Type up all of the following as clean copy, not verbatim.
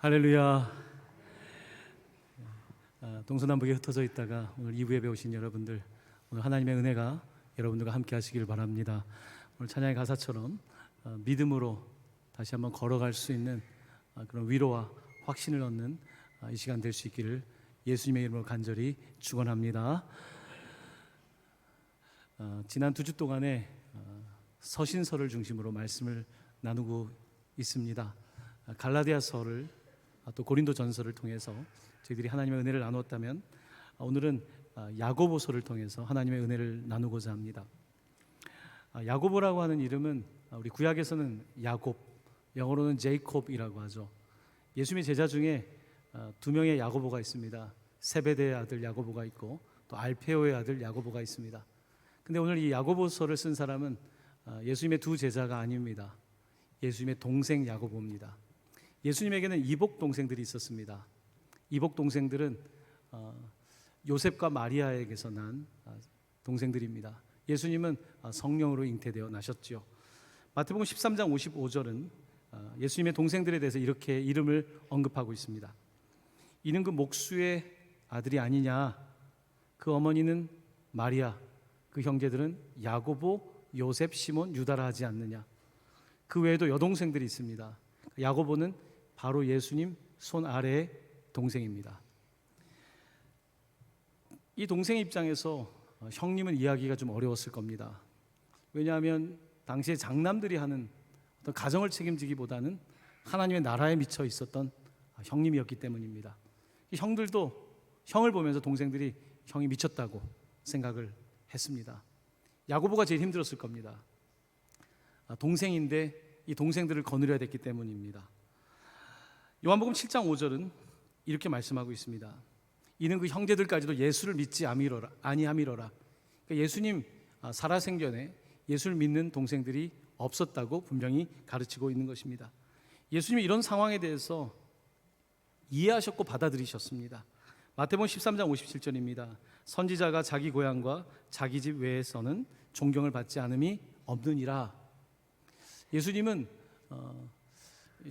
할렐루야. 동서남북에 흩어져 있다가 오늘 2부 예배 오신 여러분들, 오늘 하나님의 은혜가 여러분들과 함께 하시길 바랍니다. 오늘 찬양의 가사처럼 믿음으로 다시 한번 걸어갈 수 있는 그런 위로와 확신을 얻는 이 시간 될 수 있기를 예수님의 이름으로 간절히 축원합니다. 지난 2주 동안에 서신서를 중심으로 말씀을 나누고 있습니다. 갈라디아서를 또 고린도전서를 통해서 저희들이 하나님의 은혜를 나누었다면, 오늘은 야고보서를 통해서 하나님의 은혜를 나누고자 합니다. 야고보라고 하는 이름은 우리 구약에서는 야곱, 영어로는 제이콥이라고 하죠. 예수님의 제자 중에 2명의 야고보가 있습니다. 세베대의 아들 야고보가 있고 또 알페오의 아들 야고보가 있습니다. 근데 오늘 이 야고보서를 쓴 사람은 예수님의 2 제자가 아닙니다. 예수님의 동생 야고보입니다. 예수님에게는 이복 동생들이 있었습니다. 이복 동생들은 요셉과 마리아에게서 난 동생들입니다. 예수님은 성령으로 잉태되어 나셨지요. 마태복음 13장 55절은 예수님의 동생들에 대해서 이렇게 이름을 언급하고 있습니다. 이는 그 목수의 아들이 아니냐, 그 어머니는 마리아, 그 형제들은 야고보, 요셉, 시몬, 유다라 하지 않느냐. 그 외에도 여동생들이 있습니다. 야고보는 바로 예수님 손 아래의 동생입니다. 이 동생 입장에서 형님은 이해하기가 좀 어려웠을 겁니다. 왜냐하면 당시에 장남들이 하는 어떤 가정을 책임지기보다는 하나님의 나라에 미쳐 있었던 형님이었기 때문입니다. 이 형들도 형을 보면서 동생들이 형이 미쳤다고 생각을 했습니다. 야고보가 제일 힘들었을 겁니다. 동생인데 이 동생들을 거느려야 됐기 때문입니다. 요한복음 7장 5절은 이렇게 말씀하고 있습니다. 이는 그 형제들까지도 예수를 믿지 아니함이로라. 그러니까 예수님 살아생전에 예수를 믿는 동생들이 없었다고 분명히 가르치고 있는 것입니다. 예수님이 이런 상황에 대해서 이해하셨고 받아들이셨습니다. 마태복음 13장 57절입니다. 선지자가 자기 고향과 자기 집 외에서는 존경을 받지 않음이 없느니라. 예수님은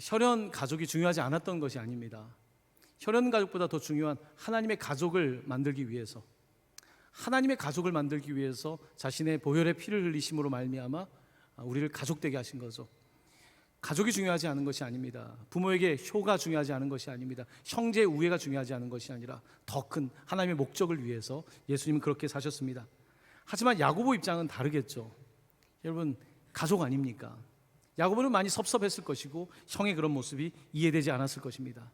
혈연 가족이 중요하지 않았던 것이 아닙니다. 혈연 가족보다 더 중요한 하나님의 가족을 만들기 위해서, 하나님의 가족을 만들기 위해서 자신의 보혈의 피를 흘리심으로 말미암아 우리를 가족되게 하신 거죠. 가족이 중요하지 않은 것이 아닙니다. 부모에게 효가 중요하지 않은 것이 아닙니다. 형제의 우애가 중요하지 않은 것이 아니라 더 큰 하나님의 목적을 위해서 예수님은 그렇게 사셨습니다. 하지만 야고보 입장은 다르겠죠. 여러분, 가족 아닙니까? 야고보는 많이 섭섭했을 것이고 형의 그런 모습이 이해되지 않았을 것입니다.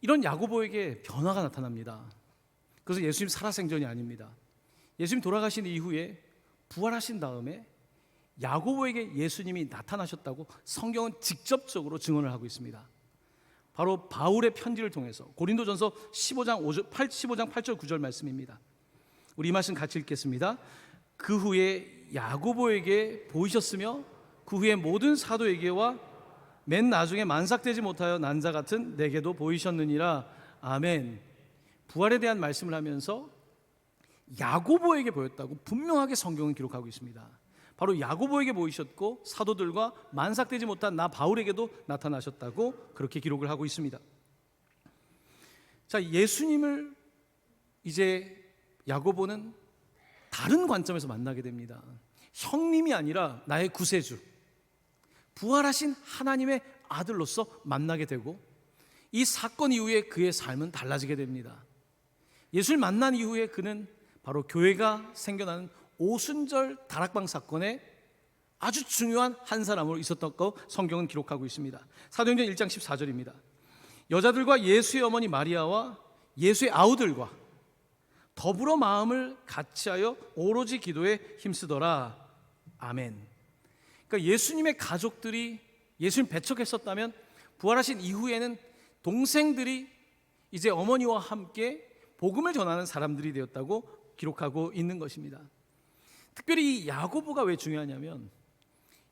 이런 야고보에게 변화가 나타납니다. 그래서 예수님 살아생전이 아닙니다. 예수님 돌아가신 이후에 부활하신 다음에 야고보에게 예수님이 나타나셨다고 성경은 직접적으로 증언을 하고 있습니다. 바로 바울의 편지를 통해서 고린도전서 15장 8절 9절 말씀입니다. 우리 이 말씀 같이 읽겠습니다. 그 후에 야고보에게 보이셨으며 그 후에 모든 사도에게와 맨 나중에 만삭되지 못하여 난 자 같은 내게도 보이셨느니라. 아멘. 부활에 대한 말씀을 하면서 야고보에게 보였다고 분명하게 성경은 기록하고 있습니다. 바로 야고보에게 보이셨고 사도들과 만삭되지 못한 나 바울에게도 나타나셨다고 그렇게 기록을 하고 있습니다. 자, 예수님을 이제 야고보는 다른 관점에서 만나게 됩니다. 형님이 아니라 나의 구세주, 부활하신 하나님의 아들로서 만나게 되고, 이 사건 이후에 그의 삶은 달라지게 됩니다. 예수를 만난 이후에 그는 바로 교회가 생겨나는 오순절 다락방 사건에 아주 중요한 한 사람으로 있었다고 성경은 기록하고 있습니다. 사도행전 1장 14절입니다. 여자들과 예수의 어머니 마리아와 예수의 아우들과 더불어 마음을 같이하여 오로지 기도에 힘쓰더라. 아멘. 그러니까 예수님의 가족들이 예수님 배척했었다면 부활하신 이후에는 동생들이 이제 어머니와 함께 복음을 전하는 사람들이 되었다고 기록하고 있는 것입니다. 특별히 이 야고보가 왜 중요하냐면,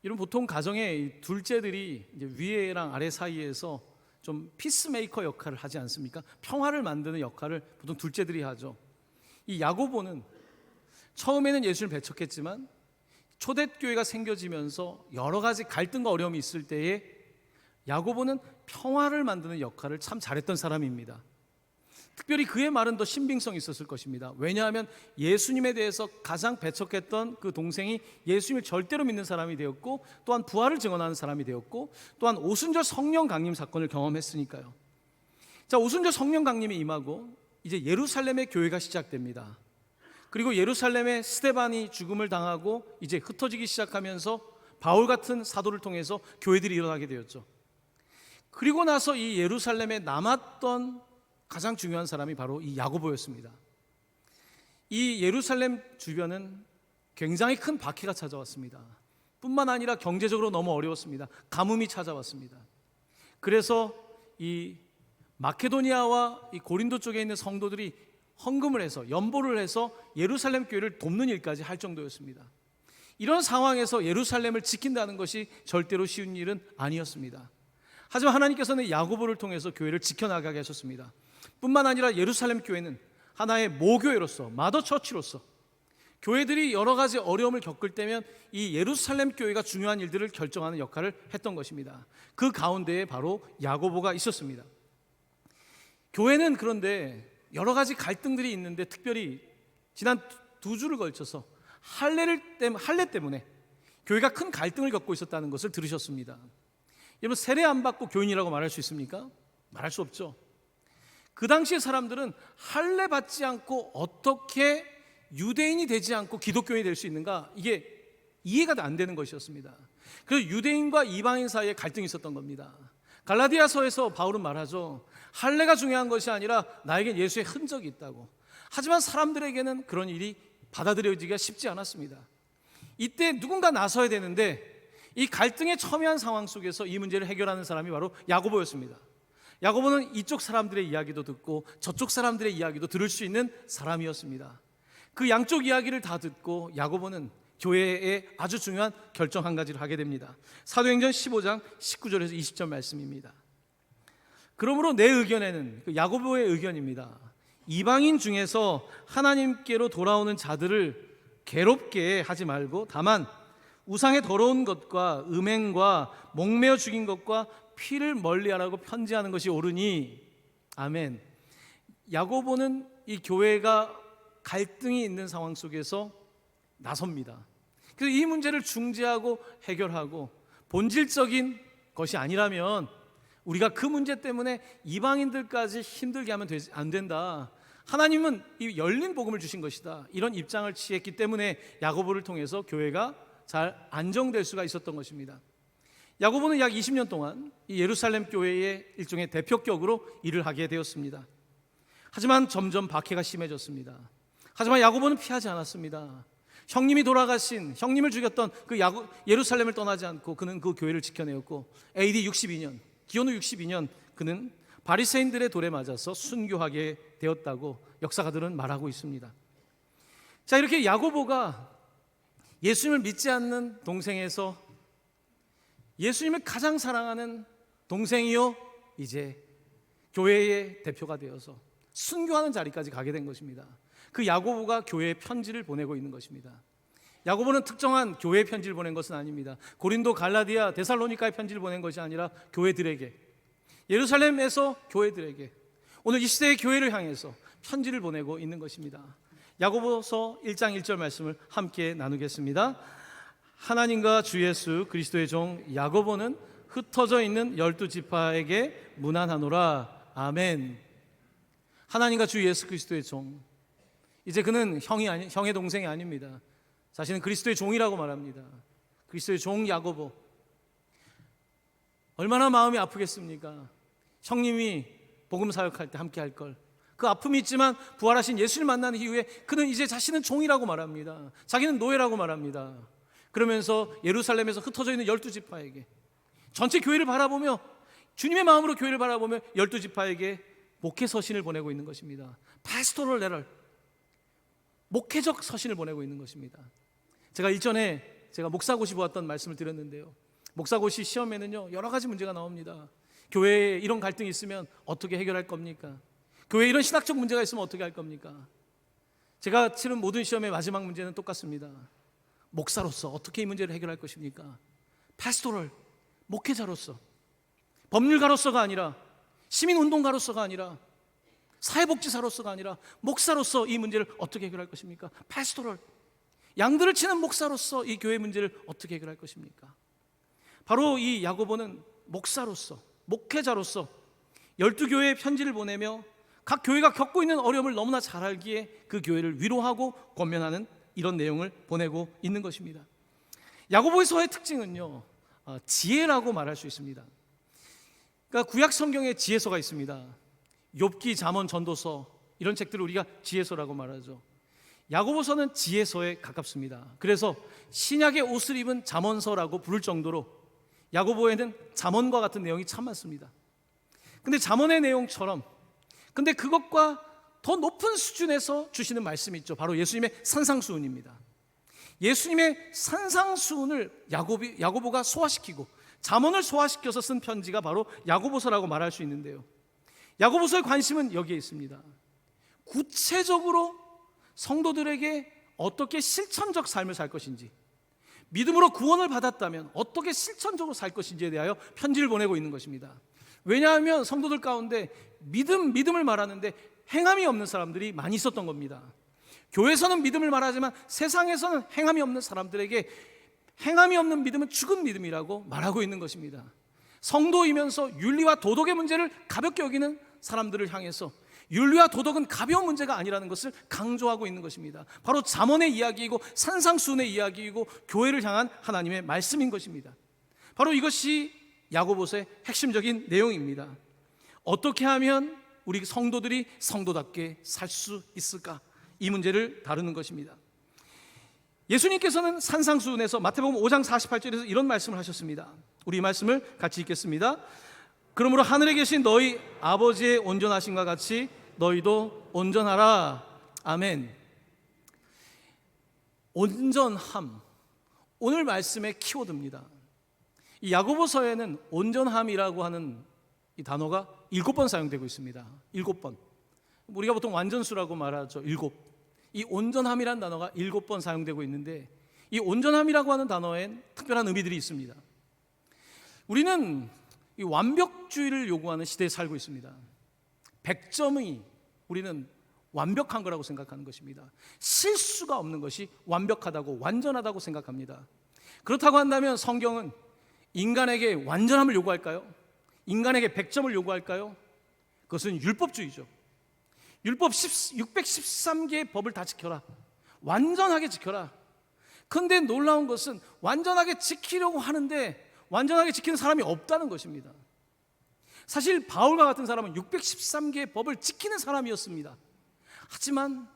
이런 보통 가정의 둘째들이 이제 위에랑 아래 사이에서 좀 피스메이커 역할을 하지 않습니까? 평화를 만드는 역할을 보통 둘째들이 하죠. 이 야고보는 처음에는 예수를 배척했지만 초대교회가 생겨지면서 여러 가지 갈등과 어려움이 있을 때에 야고보는 평화를 만드는 역할을 참 잘했던 사람입니다. 특별히 그의 말은 더 신빙성이 있었을 것입니다. 왜냐하면 예수님에 대해서 가장 배척했던 그 동생이 예수님을 절대로 믿는 사람이 되었고, 또한 부활을 증언하는 사람이 되었고, 또한 오순절 성령 강림 사건을 경험했으니까요. 자, 오순절 성령 강림이 임하고 이제 예루살렘의 교회가 시작됩니다. 그리고 예루살렘의 스데반이 죽음을 당하고 이제 흩어지기 시작하면서 바울 같은 사도를 통해서 교회들이 일어나게 되었죠. 그리고 나서 이 예루살렘에 남았던 가장 중요한 사람이 바로 이 야고보였습니다. 이 예루살렘 주변은 굉장히 큰 박해가 찾아왔습니다. 뿐만 아니라 경제적으로 너무 어려웠습니다. 가뭄이 찾아왔습니다. 그래서 이 마케도니아와 이 고린도 쪽에 있는 성도들이 헌금을 해서, 연보를 해서 예루살렘 교회를 돕는 일까지 할 정도였습니다. 이런 상황에서 예루살렘을 지킨다는 것이 절대로 쉬운 일은 아니었습니다. 하지만 하나님께서는 야고보를 통해서 교회를 지켜나가게 하셨습니다. 뿐만 아니라 예루살렘 교회는 하나의 모교회로서, 마더처치로서 교회들이 여러 가지 어려움을 겪을 때면 이 예루살렘 교회가 중요한 일들을 결정하는 역할을 했던 것입니다. 그 가운데에 바로 야고보가 있었습니다. 교회는 그런데 여러 가지 갈등들이 있는데, 특별히 지난 두 주를 걸쳐서 할례 때문에 교회가 큰 갈등을 겪고 있었다는 것을 들으셨습니다. 여러분, 세례 안 받고 교인이라고 말할 수 있습니까? 말할 수 없죠. 그 당시의 사람들은 할례 받지 않고 어떻게 유대인이 되지 않고 기독교인이 될 수 있는가, 이게 이해가 안 되는 것이었습니다. 그래서 유대인과 이방인 사이에 갈등이 있었던 겁니다. 갈라디아서에서 바울은 말하죠. 할례가 중요한 것이 아니라 나에겐 예수의 흔적이 있다고. 하지만 사람들에게는 그런 일이 받아들여지기가 쉽지 않았습니다. 이때 누군가 나서야 되는데, 이 갈등에 첨예한 상황 속에서 이 문제를 해결하는 사람이 바로 야고보였습니다. 야고보는 이쪽 사람들의 이야기도 듣고 저쪽 사람들의 이야기도 들을 수 있는 사람이었습니다. 그 양쪽 이야기를 다 듣고 야고보는 교회에 아주 중요한 결정 한 가지를 하게 됩니다. 사도행전 15장 19절에서 20절 말씀입니다. 그러므로 내 의견에는, 야고보의 의견입니다, 이방인 중에서 하나님께로 돌아오는 자들을 괴롭게 하지 말고 다만 우상의 더러운 것과 음행과 목매어 죽인 것과 피를 멀리하라고 편지하는 것이 옳으니. 아멘. 야고보는 이 교회가 갈등이 있는 상황 속에서 나섭니다. 그래서 이 문제를 중재하고 해결하고, 본질적인 것이 아니라면 우리가 그 문제 때문에 이방인들까지 힘들게 하면 안 된다. 하나님은 이 열린 복음을 주신 것이다. 이런 입장을 취했기 때문에 야고보를 통해서 교회가 잘 안정될 수가 있었던 것입니다. 야고보는 약 20년 동안 이 예루살렘 교회의 일종의 대표격으로 일을 하게 되었습니다. 하지만 점점 박해가 심해졌습니다. 하지만 야고보는 피하지 않았습니다. 형님이 돌아가신, 형님을 죽였던 그 예루살렘을 떠나지 않고 그는 그 교회를 지켜내었고, AD 62년, 기원후 62년 그는 바리새인들의 돌에 맞아서 순교하게 되었다고 역사가들은 말하고 있습니다. 자, 이렇게 야고보가 예수님을 믿지 않는 동생에서 예수님을 가장 사랑하는 동생이요, 이제 교회의 대표가 되어서 순교하는 자리까지 가게 된 것입니다. 그 야고보가 교회에 편지를 보내고 있는 것입니다. 야고보는 특정한 교회에 편지를 보낸 것은 아닙니다. 고린도, 갈라디아, 데살로니가에 편지를 보낸 것이 아니라 교회들에게, 예루살렘에서 교회들에게, 오늘 이 시대의 교회를 향해서 편지를 보내고 있는 것입니다. 야고보서 1장 1절 말씀을 함께 나누겠습니다. 하나님과 주 예수 그리스도의 종 야고보는 흩어져 있는 12지파에게 문안하노라. 아멘. 하나님과 주 예수 그리스도의 종, 이제 그는 형의 동생이 아닙니다. 자신은 그리스도의 종이라고 말합니다. 그리스도의 종 야고보. 얼마나 마음이 아프겠습니까? 형님이 복음 사역할 때 함께 할 걸. 그 아픔이 있지만 부활하신 예수를 만난 이후에 그는 이제 자신은 종이라고 말합니다. 자기는 노예라고 말합니다. 그러면서 예루살렘에서 흩어져 있는 12지파에게, 전체 교회를 바라보며, 주님의 마음으로 교회를 바라보며 12지파에게 목회 서신을 보내고 있는 것입니다. 파스토럴 레터, 목회적 서신을 보내고 있는 것입니다. 제가 일전에 목사고시 보았던 말씀을 드렸는데요, 목사고시 시험에는요 여러 가지 문제가 나옵니다. 교회에 이런 갈등이 있으면 어떻게 해결할 겁니까? 교회에 이런 신학적 문제가 있으면 어떻게 할 겁니까? 제가 치른 모든 시험의 마지막 문제는 똑같습니다. 목사로서 어떻게 이 문제를 해결할 것입니까? 파스토럴, 목회자로서. 법률가로서가 아니라, 시민운동가로서가 아니라, 사회복지사로서가 아니라 목사로서 이 문제를 어떻게 해결할 것입니까? 파스토럴, 양들을 치는 목사로서 이 교회 문제를 어떻게 해결할 것입니까? 바로 이 야고보는 목사로서, 목회자로서 12교회에 편지를 보내며 각 교회가 겪고 있는 어려움을 너무나 잘 알기에 그 교회를 위로하고 권면하는 이런 내용을 보내고 있는 것입니다. 야고보서의 특징은요, 지혜라고 말할 수 있습니다. 그러니까 구약 성경에 지혜서가 있습니다. 욥기, 잠언, 전도서, 이런 책들을 우리가 지혜서라고 말하죠. 야고보서는 지혜서에 가깝습니다. 그래서 신약의 옷을 입은 잠언서라고 부를 정도로 야고보에는 잠언과 같은 내용이 참 많습니다. 근데 잠언의 내용처럼, 근데 그것과 더 높은 수준에서 주시는 말씀이 있죠. 바로 예수님의 산상수훈입니다. 예수님의 산상수훈을 야고보가 소화시키고 잠언을 소화시켜서 쓴 편지가 바로 야고보서라고 말할 수 있는데요, 야고보서의 관심은 여기에 있습니다. 구체적으로 성도들에게 어떻게 실천적 삶을 살 것인지, 믿음으로 구원을 받았다면 어떻게 실천적으로 살 것인지에 대하여 편지를 보내고 있는 것입니다. 왜냐하면 성도들 가운데 믿음을 말하는데 행함이 없는 사람들이 많이 있었던 겁니다. 교회에서는 믿음을 말하지만 세상에서는 행함이 없는 사람들에게 행함이 없는 믿음은 죽은 믿음이라고 말하고 있는 것입니다. 성도이면서 윤리와 도덕의 문제를 가볍게 여기는 사람들을 향해서 윤리와 도덕은 가벼운 문제가 아니라는 것을 강조하고 있는 것입니다. 바로 잠언의 이야기이고 산상수훈의 이야기이고 교회를 향한 하나님의 말씀인 것입니다. 바로 이것이 야고보서의 핵심적인 내용입니다. 어떻게 하면 우리 성도들이 성도답게 살 수 있을까? 이 문제를 다루는 것입니다. 예수님께서는 산상수훈에서 마태복음 5장 48절에서 이런 말씀을 하셨습니다. 우리 이 말씀을 같이 읽겠습니다. 그러므로 하늘에 계신 너희 아버지의 온전하심과 같이 너희도 온전하라. 아멘. 온전함, 오늘 말씀의 키워드입니다. 이 야고보서에는 온전함이라고 하는 이 단어가 7번 사용되고 있습니다. 7번. 우리가 보통 완전수라고 말하죠. 7. 이 온전함이라는 단어가 7번 사용되고 있는데, 이 온전함이라고 하는 단어엔 특별한 의미들이 있습니다. 우리는 이 완벽주의를 요구하는 시대에 살고 있습니다. 100점이 우리는 완벽한 거라고 생각하는 것입니다. 실수가 없는 것이 완벽하다고, 완전하다고 생각합니다. 그렇다고 한다면 성경은 인간에게 완전함을 요구할까요? 인간에게 100점을 요구할까요? 그것은 율법주의죠. 율법 613개의 법을 다 지켜라, 완전하게 지켜라. 그런데 놀라운 것은 완전하게 지키려고 하는데 완전하게 지키는 사람이 없다는 것입니다. 사실 바울과 같은 사람은 613개의 법을 지키는 사람이었습니다. 하지만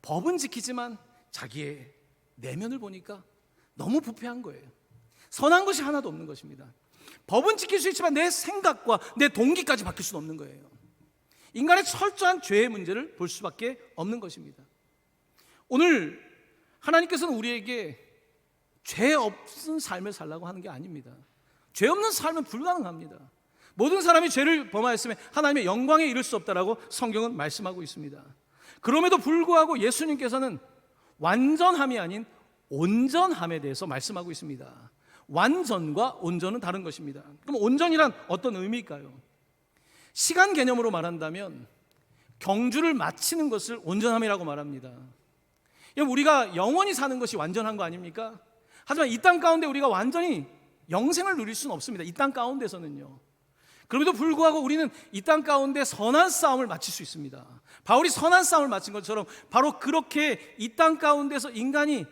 법은 지키지만 자기의 내면을 보니까 너무 부패한 거예요. 선한 것이 하나도 없는 것입니다. 법은 지킬 수 있지만 내 생각과 내 동기까지 바뀔 수는 없는 거예요. 인간의 철저한 죄의 문제를 볼 수밖에 없는 것입니다. 오늘 하나님께서는 우리에게 죄 없는 삶을 살라고 하는 게 아닙니다. 죄 없는 삶은 불가능합니다. 모든 사람이 죄를 범하였으면 하나님의 영광에 이를 수 없다라고 성경은 말씀하고 있습니다. 그럼에도 불구하고 예수님께서는 완전함이 아닌 온전함에 대해서 말씀하고 있습니다. 완전과 온전은 다른 것입니다. 그럼 온전이란 어떤 의미일까요? 시간 개념으로 말한다면 경주를 마치는 것을 온전함이라고 말합니다. 우리가 영원히 사는 것이 완전한 거 아닙니까? 하지만 이 땅 가운데 우리가 완전히 영생을 누릴 수는 없습니다. 이 땅 가운데서는요. 그럼에도 불구하고 우리는 이 땅 가운데 선한 싸움을 마칠 수 있습니다. 바울이 선한 싸움을 마친 것처럼 바로 그렇게 이 땅 가운데서 인간이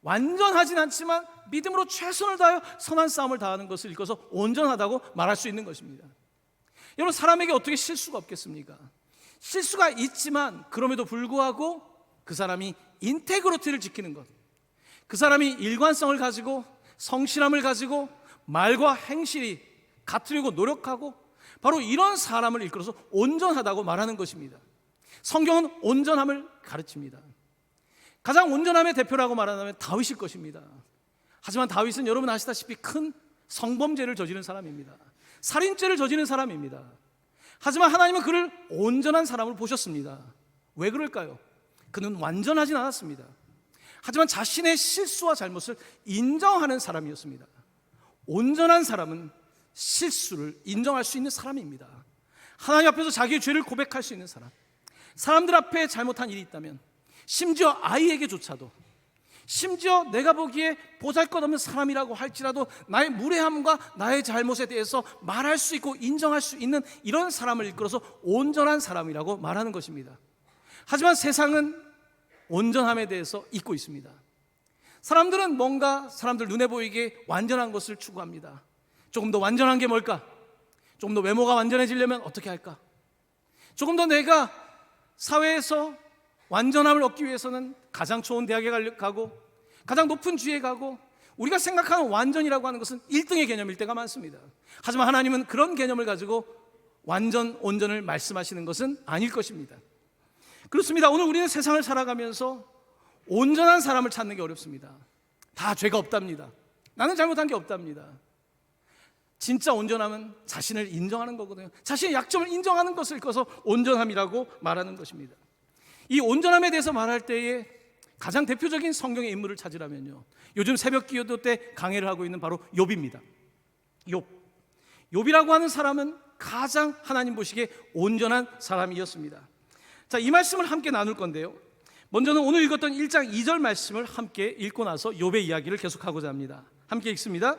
완전하진 않지만 믿음으로 최선을 다하여 선한 싸움을 다하는 것을 일컬어서 온전하다고 말할 수 있는 것입니다. 여러분, 사람에게 어떻게 실수가 없겠습니까? 실수가 있지만 그럼에도 불구하고 그 사람이 인테그리티를 지키는 것, 그 사람이 일관성을 가지고 성실함을 가지고 말과 행실이 같으려고 노력하고, 바로 이런 사람을 일컬어서 온전하다고 말하는 것입니다. 성경은 온전함을 가르칩니다. 가장 온전함의 대표라고 말하면 다윗일 것입니다. 하지만 다윗은 여러분 아시다시피 큰 성범죄를 저지른 사람입니다. 살인죄를 저지른 사람입니다. 하지만 하나님은 그를 온전한 사람을 보셨습니다. 왜 그럴까요? 그는 완전하진 않았습니다. 하지만 자신의 실수와 잘못을 인정하는 사람이었습니다. 온전한 사람은 실수를 인정할 수 있는 사람입니다. 하나님 앞에서 자기의 죄를 고백할 수 있는 사람, 사람들 앞에 잘못한 일이 있다면, 심지어 아이에게조차도, 심지어 내가 보기에 보잘것없는 사람이라고 할지라도 나의 무례함과 나의 잘못에 대해서 말할 수 있고 인정할 수 있는 이런 사람을 이끌어서 온전한 사람이라고 말하는 것입니다. 하지만 세상은 온전함에 대해서 잊고 있습니다. 사람들은 뭔가 사람들 눈에 보이게 완전한 것을 추구합니다. 조금 더 완전한 게 뭘까? 조금 더 외모가 완전해지려면 어떻게 할까? 조금 더 내가 사회에서 완전함을 얻기 위해서는 가장 좋은 대학에 가고 가장 높은 주에 가고, 우리가 생각하는 완전이라고 하는 것은 1등의 개념일 때가 많습니다. 하지만 하나님은 그런 개념을 가지고 완전, 온전을 말씀하시는 것은 아닐 것입니다. 그렇습니다. 오늘 우리는 세상을 살아가면서 온전한 사람을 찾는 게 어렵습니다. 다 죄가 없답니다. 나는 잘못한 게 없답니다. 진짜 온전함은 자신을 인정하는 거거든요. 자신의 약점을 인정하는 것을 이끌어서 온전함이라고 말하는 것입니다. 이 온전함에 대해서 말할 때에 가장 대표적인 성경의 인물을 찾으라면요, 요즘 새벽 기도 때 강해를 하고 있는 바로 욥입니다. 욥이라고 하는 사람은 가장 하나님 보시기에 온전한 사람이었습니다. 자, 이 말씀을 함께 나눌 건데요, 먼저는 오늘 읽었던 1장 2절 말씀을 함께 읽고 나서 욥의 이야기를 계속하고자 합니다. 함께 읽습니다.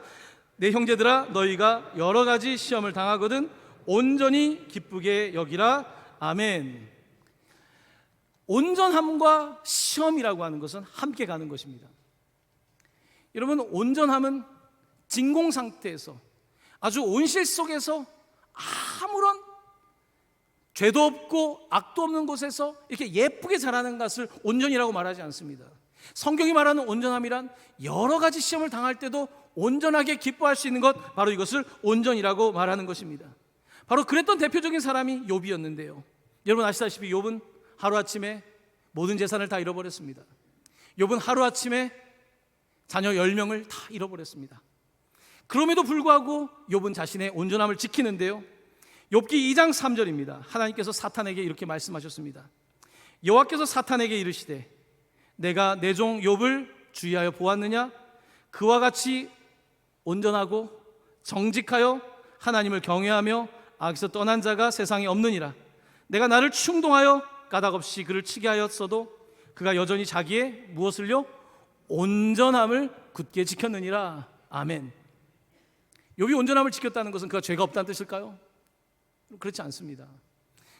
내 형제들아, 너희가 여러 가지 시험을 당하거든 온전히 기쁘게 여기라. 아멘. 온전함과 시험이라고 하는 것은 함께 가는 것입니다. 여러분, 온전함은 진공 상태에서, 아주 온실 속에서 아무런 죄도 없고 악도 없는 곳에서 이렇게 예쁘게 자라는 것을 온전이라고 말하지 않습니다. 성경이 말하는 온전함이란 여러 가지 시험을 당할 때도 온전하게 기뻐할 수 있는 것, 바로 이것을 온전이라고 말하는 것입니다. 바로 그랬던 대표적인 사람이 욥이었는데요, 여러분 아시다시피 욥은 하루아침에 모든 재산을 다 잃어버렸습니다. 욥은 하루아침에 자녀 10명을 다 잃어버렸습니다. 그럼에도 불구하고 욥은 자신의 온전함을 지키는데요, 욥기 2장 3절입니다. 하나님께서 사탄에게 이렇게 말씀하셨습니다. 여호와께서 사탄에게 이르시되 내가 내 종 욥을 주의하여 보았느냐? 그와 같이 온전하고 정직하여 하나님을 경외하며 악에서 떠난 자가 세상에 없느니라. 내가 나를 충동하여 까닭없이 그를 치게 하였어도 그가 여전히 자기의 무엇을요? 온전함을 굳게 지켰느니라. 아멘. 욥이 온전함을 지켰다는 것은 그가 죄가 없다는 뜻일까요? 그렇지 않습니다.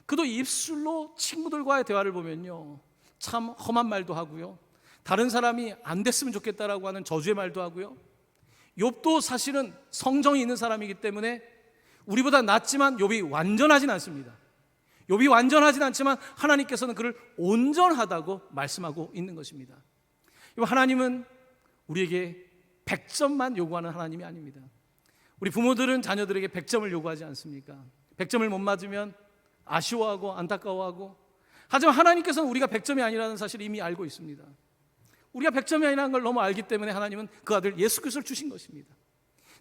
그도 입술로 친구들과의 대화를 보면요, 참 험한 말도 하고요, 다른 사람이 안 됐으면 좋겠다라고 하는 저주의 말도 하고요. 욥도 사실은 성정이 있는 사람이기 때문에 우리보다 낫지만 욥이 완전하진 않습니다. 욥이 완전하진 않지만 하나님께서는 그를 온전하다고 말씀하고 있는 것입니다. 하나님은 우리에게 100점만 요구하는 하나님이 아닙니다. 우리 부모들은 자녀들에게 100점을 요구하지 않습니까? 100점을 못 맞으면 아쉬워하고 안타까워하고, 하지만 하나님께서는 우리가 100점이 아니라는 사실을 이미 알고 있습니다. 우리가 100점이 아니라는 걸 너무 알기 때문에 하나님은 그 아들 예수 그리스도를 주신 것입니다.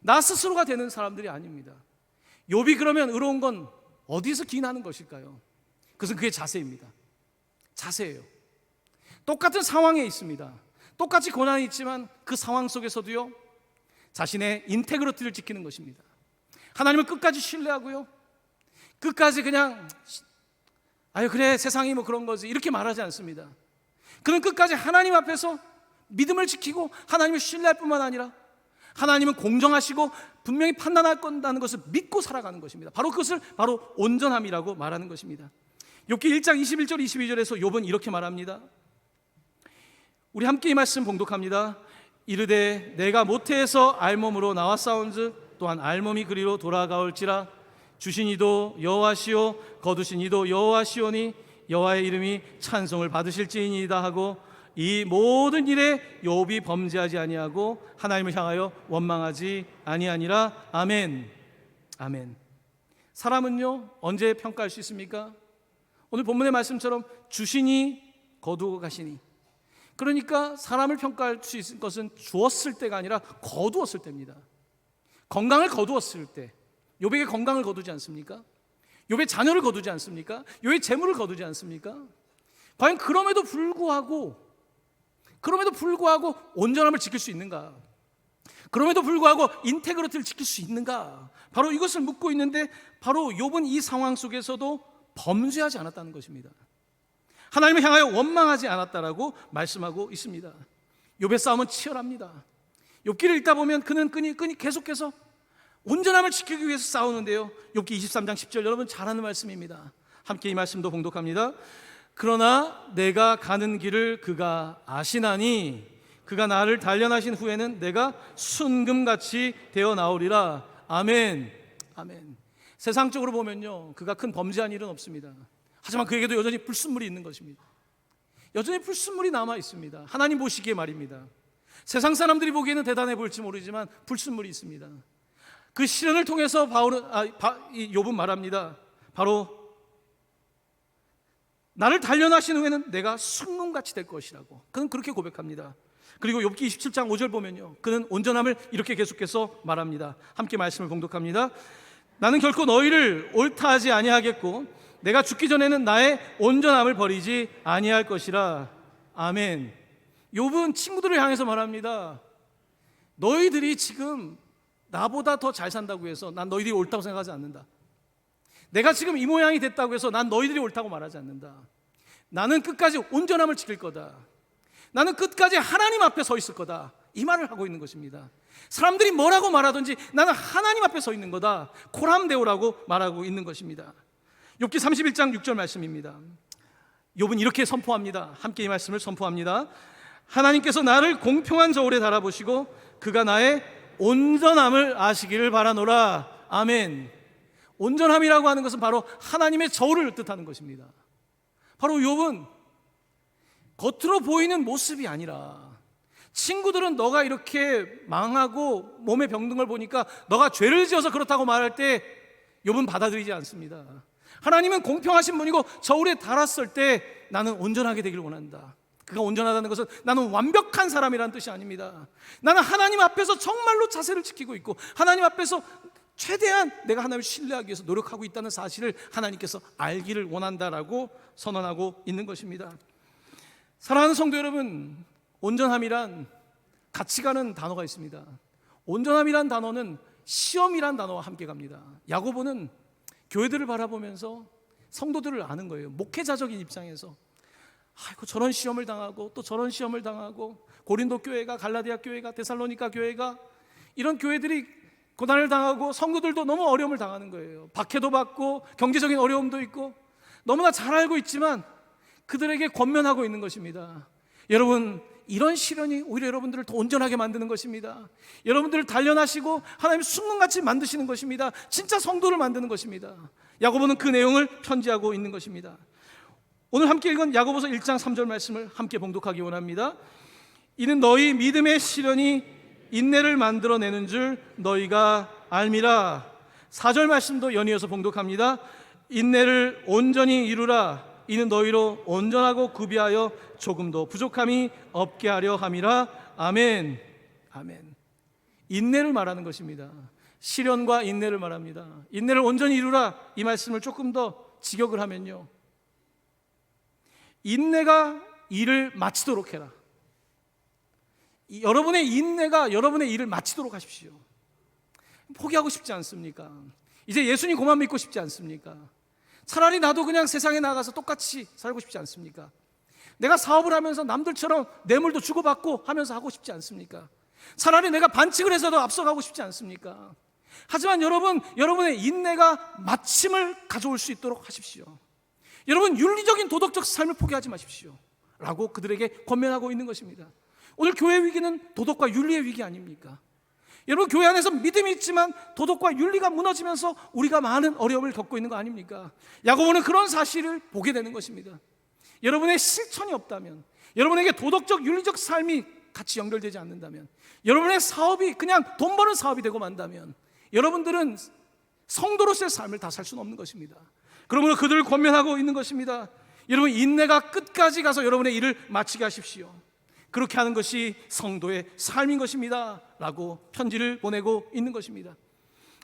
나 스스로가 되는 사람들이 아닙니다. 욥이 그러면 의로운 건 어디서 기인하는 것일까요? 그것은 그의 자세입니다. 자세예요. 똑같은 상황에 있습니다. 똑같이 고난이 있지만 그 상황 속에서도요, 자신의 인테그리티를 지키는 것입니다. 하나님을 끝까지 신뢰하고요, 끝까지 그냥 아유 그래 세상이 뭐 그런 거지 이렇게 말하지 않습니다. 그는 끝까지 하나님 앞에서 믿음을 지키고 하나님을 신뢰할 뿐만 아니라 하나님은 공정하시고 분명히 판단할 건다는 것을 믿고 살아가는 것입니다. 바로 그것을 바로 온전함이라고 말하는 것입니다. 욥기 1장 21절 22절에서 욥은 이렇게 말합니다. 우리 함께 이 말씀 봉독합니다. 이르되 내가 모태에서 알몸으로 나왔사온즉 또한 알몸이 그리로 돌아가올지라. 주신 이도 여호와시오 거두신 이도 여호와시오니 여호와의 이름이 찬송을 받으실지이다 하고, 이 모든 일에 욥이 범죄하지 아니하고 하나님을 향하여 원망하지 아니하니라. 아멘. 아멘. 사람은요 언제 평가할 수 있습니까? 오늘 본문의 말씀처럼 주시니 거두고 가시니, 그러니까 사람을 평가할 수 있을 것은 주었을 때가 아니라 거두었을 때입니다. 건강을 거두었을 때, 욥에게 건강을 거두지 않습니까? 욥의 자녀를 거두지 않습니까? 욥의 재물을 거두지 않습니까? 과연 그럼에도 불구하고 온전함을 지킬 수 있는가? 그럼에도 불구하고 인테그리티를 지킬 수 있는가? 바로 이것을 묻고 있는데, 바로 욥은 이 상황 속에서도 범죄하지 않았다는 것입니다. 하나님을 향하여 원망하지 않았다라고 말씀하고 있습니다. 욥의 싸움은 치열합니다. 욥기를 읽다 보면 그는 계속해서 온전함을 지키기 위해서 싸우는데요. 욥기 23장 10절, 여러분 잘 아는 말씀입니다. 함께 이 말씀도 봉독합니다. 그러나 내가 가는 길을 그가 아시나니 그가 나를 단련하신 후에는 내가 순금같이 되어 나오리라. 아멘. 아멘. 세상적으로 보면요, 그가 큰 범죄한 일은 없습니다. 하지만 그에게도 여전히 불순물이 있는 것입니다. 여전히 불순물이 남아 있습니다. 하나님 보시기에 말입니다. 세상 사람들이 보기에는 대단해 보일지 모르지만 불순물이 있습니다. 그 시련을 통해서 욥은 말합니다. 바로 나를 단련하신 후에는 내가 순금같이 될 것이라고 그는 그렇게 고백합니다. 그리고 욥기 27장 5절 보면요, 그는 온전함을 이렇게 계속해서 말합니다. 함께 말씀을 봉독합니다. 나는 결코 너희를 옳다하지 아니하겠고 내가 죽기 전에는 나의 온전함을 버리지 아니할 것이라. 아멘. 욥은 친구들을 향해서 말합니다. 너희들이 지금 나보다 더 잘 산다고 해서 난 너희들이 옳다고 생각하지 않는다. 내가 지금 이 모양이 됐다고 해서 난 너희들이 옳다고 말하지 않는다. 나는 끝까지 온전함을 지킬 거다. 나는 끝까지 하나님 앞에 서 있을 거다. 이 말을 하고 있는 것입니다. 사람들이 뭐라고 말하든지 나는 하나님 앞에 서 있는 거다. 코람데오라고 말하고 있는 것입니다. 욥기 31장 6절 말씀입니다. 욥은 이렇게 선포합니다. 함께 이 말씀을 선포합니다. 하나님께서 나를 공평한 저울에 달아보시고 그가 나의 온전함을 아시기를 바라노라. 아멘. 온전함이라고 하는 것은 바로 하나님의 저울을 뜻하는 것입니다. 바로 욥은 겉으로 보이는 모습이 아니라, 친구들은 너가 이렇게 망하고 몸에 병든 걸 보니까 너가 죄를 지어서 그렇다고 말할 때 욥은 받아들이지 않습니다. 하나님은 공평하신 분이고 저울에 달았을 때 나는 온전하게 되기를 원한다. 그가 온전하다는 것은 나는 완벽한 사람이라는 뜻이 아닙니다. 나는 하나님 앞에서 정말로 자세를 지키고 있고 하나님 앞에서 최대한 내가 하나님을 신뢰하기 위해서 노력하고 있다는 사실을 하나님께서 알기를 원한다라고 선언하고 있는 것입니다. 사랑하는 성도 여러분, 온전함이란 같이 가는 단어가 있습니다. 온전함이란 단어는 시험이란 단어와 함께 갑니다. 야고보는 교회들을 바라보면서 성도들을 아는 거예요. 목회자적인 입장에서 아이고 저런 시험을 당하고 또 저런 시험을 당하고, 고린도 교회가, 갈라디아 교회가, 데살로니가 교회가, 이런 교회들이 고난을 당하고 성도들도 너무 어려움을 당하는 거예요. 박해도 받고 경제적인 어려움도 있고 너무나 잘 알고 있지만 그들에게 권면하고 있는 것입니다. 여러분, 이런 시련이 오히려 여러분들을 더 온전하게 만드는 것입니다. 여러분들을 단련하시고 하나님 순금같이 만드시는 것입니다. 진짜 성도를 만드는 것입니다. 야고보는 그 내용을 편지하고 있는 것입니다. 오늘 함께 읽은 야고보서 1장 3절 말씀을 함께 봉독하기 원합니다. 이는 너희 믿음의 시련이 인내를 만들어내는 줄 너희가 알미라. 4절 말씀도 연이어서 봉독합니다. 인내를 온전히 이루라. 이는 너희로 온전하고 구비하여 조금도 부족함이 없게 하려 함이라. 아멘. 아멘. 인내를 말하는 것입니다. 시련과 인내를 말합니다. 인내를 온전히 이루라, 이 말씀을 조금 더 직역을 하면요, 인내가 일을 마치도록 해라. 여러분의 인내가 여러분의 일을 마치도록 하십시오. 포기하고 싶지 않습니까? 이제 예수님 그만 믿고 싶지 않습니까? 차라리 나도 그냥 세상에 나가서 똑같이 살고 싶지 않습니까? 내가 사업을 하면서 남들처럼 뇌물도 주고받고 하면서 하고 싶지 않습니까? 차라리 내가 반칙을 해서도 앞서가고 싶지 않습니까? 하지만 여러분의 인내가 마침을 가져올 수 있도록 하십시오. 여러분, 윤리적인 도덕적 삶을 포기하지 마십시오 라고 그들에게 권면하고 있는 것입니다. 오늘 교회 위기는 도덕과 윤리의 위기 아닙니까? 여러분, 교회 안에서 믿음이 있지만 도덕과 윤리가 무너지면서 우리가 많은 어려움을 겪고 있는 거 아닙니까? 야고보는 그런 사실을 보게 되는 것입니다. 여러분의 실천이 없다면, 여러분에게 도덕적 윤리적 삶이 같이 연결되지 않는다면, 여러분의 사업이 그냥 돈 버는 사업이 되고 만다면 여러분들은 성도로서의 삶을 다 살 수는 없는 것입니다. 그러므로 그들을 권면하고 있는 것입니다. 여러분, 인내가 끝까지 가서 여러분의 일을 마치게 하십시오. 그렇게 하는 것이 성도의 삶인 것입니다 라고 편지를 보내고 있는 것입니다.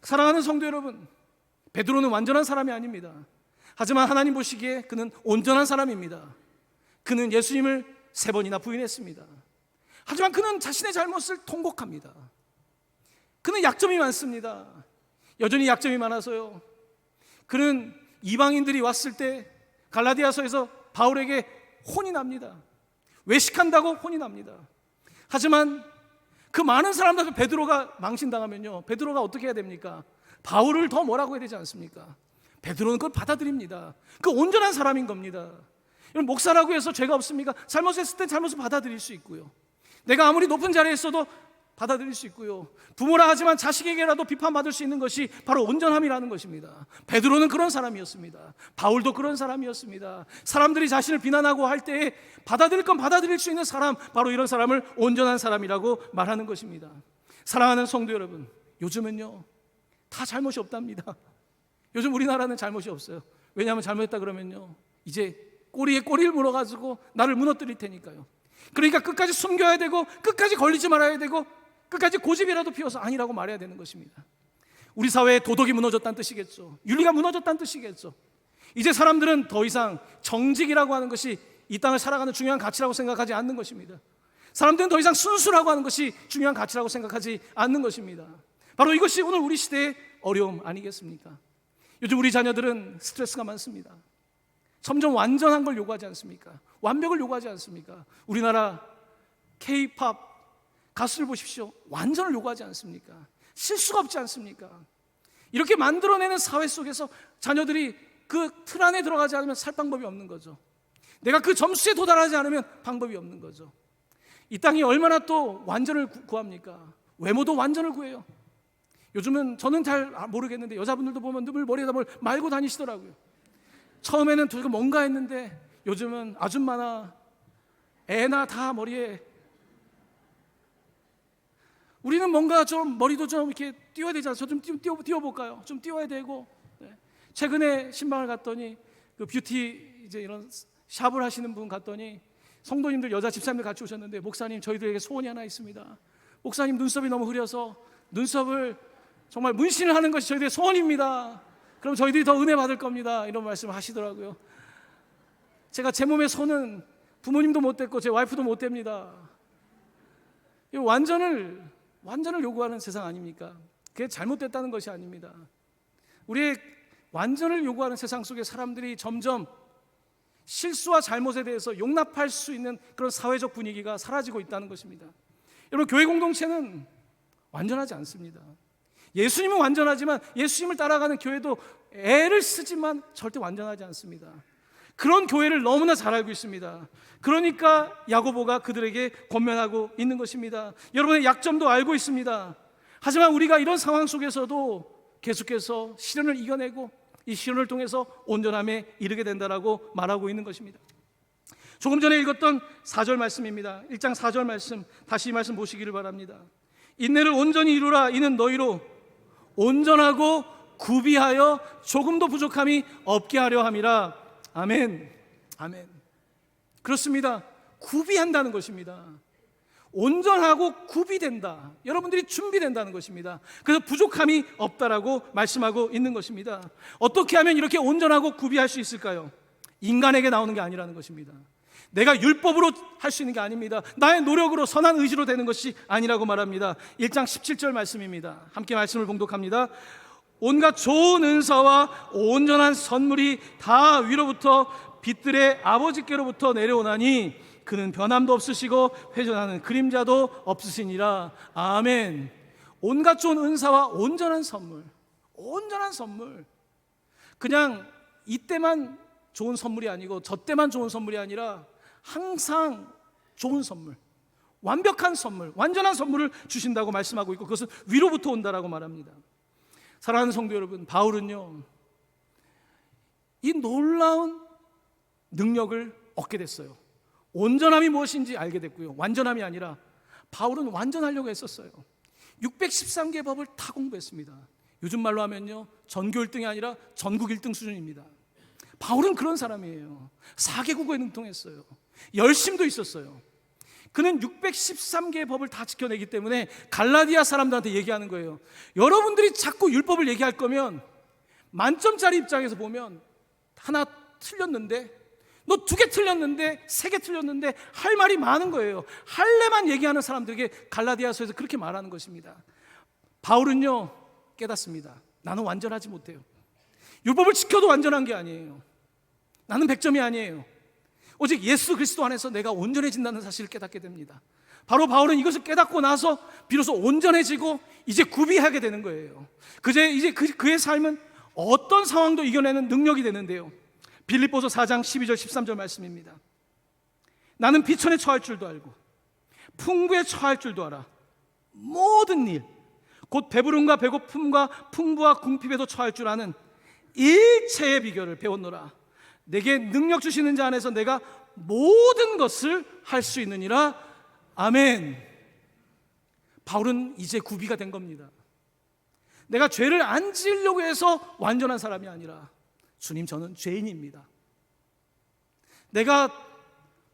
사랑하는 성도 여러분, 베드로는 완전한 사람이 아닙니다. 하지만 하나님 보시기에 그는 온전한 사람입니다. 그는 예수님을 3번이나 부인했습니다. 하지만 그는 자신의 잘못을 통곡합니다. 그는 약점이 많습니다. 여전히 약점이 많아서요, 그는 이방인들이 왔을 때 갈라디아서에서 바울에게 혼이 납니다. 외식한다고 혼이 납니다. 하지만 그 많은 사람들 앞에 베드로가 망신당하면요, 베드로가 어떻게 해야 됩니까? 바울을 더 뭐라고 해야 되지 않습니까? 베드로는 그걸 받아들입니다. 그 온전한 사람인 겁니다. 여러분, 목사라고 해서 죄가 없습니까? 잘못했을 때 잘못을 받아들일 수 있고요, 내가 아무리 높은 자리에 있어도 받아들일 수 있고요, 부모라 하지만 자식에게라도 비판받을 수 있는 것이 바로 온전함이라는 것입니다. 베드로는 그런 사람이었습니다. 바울도 그런 사람이었습니다. 사람들이 자신을 비난하고 할 때에 받아들일 건 받아들일 수 있는 사람, 바로 이런 사람을 온전한 사람이라고 말하는 것입니다. 사랑하는 성도 여러분, 요즘은요 다 잘못이 없답니다. 요즘 우리나라는 잘못이 없어요. 왜냐하면 잘못했다 그러면요, 이제 꼬리에 꼬리를 물어가지고 나를 무너뜨릴 테니까요. 그러니까 끝까지 숨겨야 되고, 끝까지 걸리지 말아야 되고, 끝까지 고집이라도 피워서 아니라고 말해야 되는 것입니다. 우리 사회의 도덕이 무너졌다는 뜻이겠죠. 윤리가 무너졌다는 뜻이겠죠. 이제 사람들은 더 이상 정직이라고 하는 것이 이 땅을 살아가는 중요한 가치라고 생각하지 않는 것입니다. 사람들은 더 이상 순수라고 하는 것이 중요한 가치라고 생각하지 않는 것입니다. 바로 이것이 오늘 우리 시대의 어려움 아니겠습니까? 요즘 우리 자녀들은 스트레스가 많습니다. 점점 완전한 걸 요구하지 않습니까? 완벽을 요구하지 않습니까? 우리나라 K-팝 가수를 보십시오. 완전을 요구하지 않습니까? 실수가 없지 않습니까? 이렇게 만들어내는 사회 속에서 자녀들이 그 틀 안에 들어가지 않으면 살 방법이 없는 거죠. 내가 그 점수에 도달하지 않으면 방법이 없는 거죠. 이 땅이 얼마나 또 완전을 구합니까? 외모도 완전을 구해요. 요즘은 저는 잘 모르겠는데 여자분들도 보면 늘 머리에다 뭘 말고 다니시더라고요. 처음에는 되게 뭔가 했는데 요즘은 아줌마나 애나 다 머리에, 우리는 뭔가 좀 머리도 좀 이렇게 띄워야 되잖아요. 저 좀 띄워볼까요? 좀 띄워야 되고. 네. 최근에 신방을 갔더니 그 뷰티 이제 이런 샵을 하시는 분 갔더니 성도님들, 여자 집사님들 같이 오셨는데, 목사님 저희들에게 소원이 하나 있습니다. 목사님 눈썹이 너무 흐려서 눈썹을 정말 문신을 하는 것이 저희들의 소원입니다. 그럼 저희들이 더 은혜 받을 겁니다. 이런 말씀을 하시더라고요. 제가 제 몸의 손은 부모님도 못 됐고 제 와이프도 못 됩니다. 이 완전을 요구하는 세상 아닙니까? 그게 잘못됐다는 것이 아닙니다. 우리의 완전을 요구하는 세상 속에 사람들이 점점 실수와 잘못에 대해서 용납할 수 있는 그런 사회적 분위기가 사라지고 있다는 것입니다. 여러분, 교회 공동체는 완전하지 않습니다. 예수님은 완전하지만 예수님을 따라가는 교회도 애를 쓰지만 절대 완전하지 않습니다. 그런 교회를 너무나 잘 알고 있습니다. 그러니까 야고보가 그들에게 권면하고 있는 것입니다. 여러분의 약점도 알고 있습니다. 하지만 우리가 이런 상황 속에서도 계속해서 시련을 이겨내고 이 시련을 통해서 온전함에 이르게 된다라고 말하고 있는 것입니다. 조금 전에 읽었던 4절 말씀입니다. 1장 4절 말씀, 다시 이 말씀 보시기를 바랍니다. 인내를 온전히 이루라. 이는 너희로 온전하고 구비하여 조금도 부족함이 없게 하려 함이라. 아멘. 아멘. 그렇습니다. 구비한다는 것입니다. 온전하고 구비된다. 여러분들이 준비된다는 것입니다. 그래서 부족함이 없다라고 말씀하고 있는 것입니다. 어떻게 하면 이렇게 온전하고 구비할 수 있을까요? 인간에게 나오는 게 아니라는 것입니다. 내가 율법으로 할 수 있는 게 아닙니다. 나의 노력으로, 선한 의지로 되는 것이 아니라고 말합니다. 1장 17절 말씀입니다. 함께 말씀을 봉독합니다. 온갖 좋은 은사와 온전한 선물이 다 위로부터 빛들의 아버지께로부터 내려오나니 그는 변함도 없으시고 회전하는 그림자도 없으시니라. 아멘. 온갖 좋은 은사와 온전한 선물, 온전한 선물. 그냥 이때만 좋은 선물이 아니고 저 때만 좋은 선물이 아니라 항상 좋은 선물, 완벽한 선물, 완전한 선물을 주신다고 말씀하고 있고, 그것은 위로부터 온다라고 말합니다. 사랑하는 성도 여러분, 바울은요 이 놀라운 능력을 얻게 됐어요. 온전함이 무엇인지 알게 됐고요, 완전함이 아니라 바울은 완전하려고 했었어요. 613개의 법을 다 공부했습니다. 요즘 말로 하면요 전교 1등이 아니라 전국 1등 수준입니다. 바울은 그런 사람이에요. 4개국어에 능통했어요. 열심도 있었어요. 그는 613개의 법을 다 지켜내기 때문에 갈라디아 사람들한테 얘기하는 거예요. 여러분들이 자꾸 율법을 얘기할 거면 만점짜리 입장에서 보면 하나 틀렸는데, 너 2개 틀렸는데, 3개 틀렸는데 할 말이 많은 거예요. 할래만 얘기하는 사람들에게 갈라디아서에서 그렇게 말하는 것입니다. 바울은요 깨닫습니다. 나는 완전하지 못해요. 율법을 지켜도 완전한 게 아니에요. 나는 100점이 아니에요. 오직 예수 그리스도 안에서 내가 온전해진다는 사실을 깨닫게 됩니다. 바로 바울은 이것을 깨닫고 나서 비로소 온전해지고 이제 구비하게 되는 거예요. 이제 그의 삶은 어떤 상황도 이겨내는 능력이 되는데요. 빌립보서 4장 12절 13절 말씀입니다. 나는 비천에 처할 줄도 알고 풍부에 처할 줄도 알아. 모든 일 곧 배부름과 배고픔과 풍부와 궁핍에도 처할 줄 아는 일체의 비결을 배웠노라. 내게 능력 주시는 자 안에서 내가 모든 것을 할 수 있느니라. 아멘. 바울은 이제 구비가 된 겁니다. 내가 죄를 안 지으려고 해서 완전한 사람이 아니라 주님, 저는 죄인입니다. 내가